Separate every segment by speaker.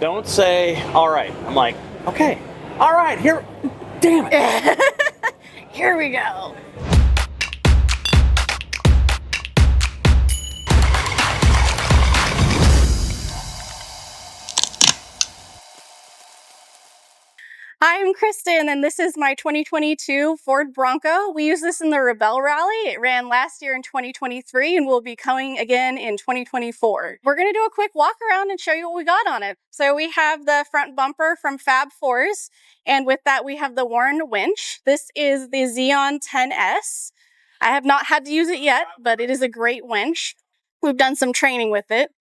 Speaker 1: Don't say, all right. I'm like, okay, all right, here, damn it.
Speaker 2: Here we go. Hi, I'm Kristen, and this is my 2022 Ford Bronco. We used this in the Rebelle Rally. It ran last year in 2023 and will be coming again in 2024. We're going to do a quick walk around and show you what we got on it. So we have the front bumper from Fab4's, and with that we have the Warren winch. This is the Xeon 10S. I have not had to use it yet, but it is a great winch. We've done some training with it.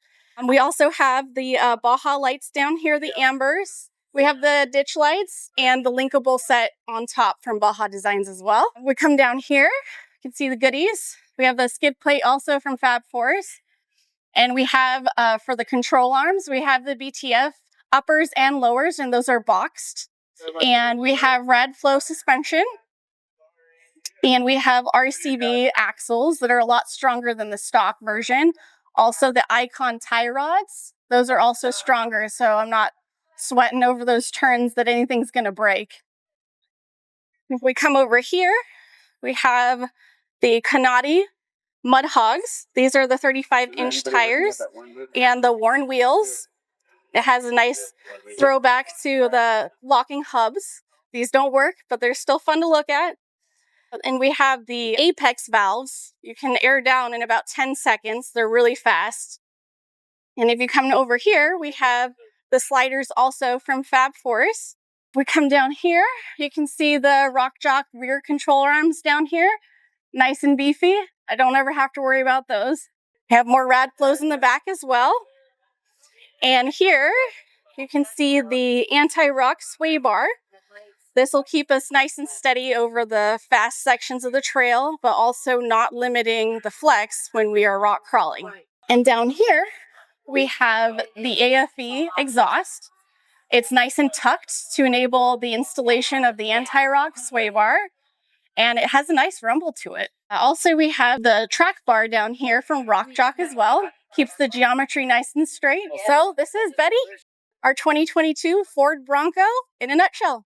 Speaker 2: We also have the Baja lights down here, the ambers. We have the ditch lights and the linkable set on top from Baja Designs as well. We come down here, you can see the goodies. We have the skid plate also from Fab4's. And we have, for the control arms, we have the BTF uppers and lowers, and those are boxed. And we have Radflow suspension. And we have RCV axles that are a lot stronger than the stock version. Also the Icon tie rods, those are also stronger, so I'm not sweating over those turns that anything's going to break. If we come over here, we have the Canati Mud Hogs. These are the 35-inch tires and the Warren wheels. It has a nice throwback to the locking hubs. These don't work, but they're still fun to look at. And we have the Apex valves. You can air down in about 10 seconds. They're really fast. And if you come over here, we have the sliders also from Fab4's. We come down here, you can see the Rock Jock rear control arms down here. Nice and beefy. I don't ever have to worry about those. We have more Radflows in the back as well. And here, you can see the anti-rock sway bar. This will keep us nice and steady over the fast sections of the trail, but also not limiting the flex when we are rock crawling. And down here, we have the AFE exhaust. It's nice and tucked to enable the installation of the anti-rock sway bar, and it has a nice rumble to it. Also, we have the track bar down here from Rock Jock as well. Keeps the geometry nice and straight. So this is Betty, our 2022 Ford Bronco in a nutshell.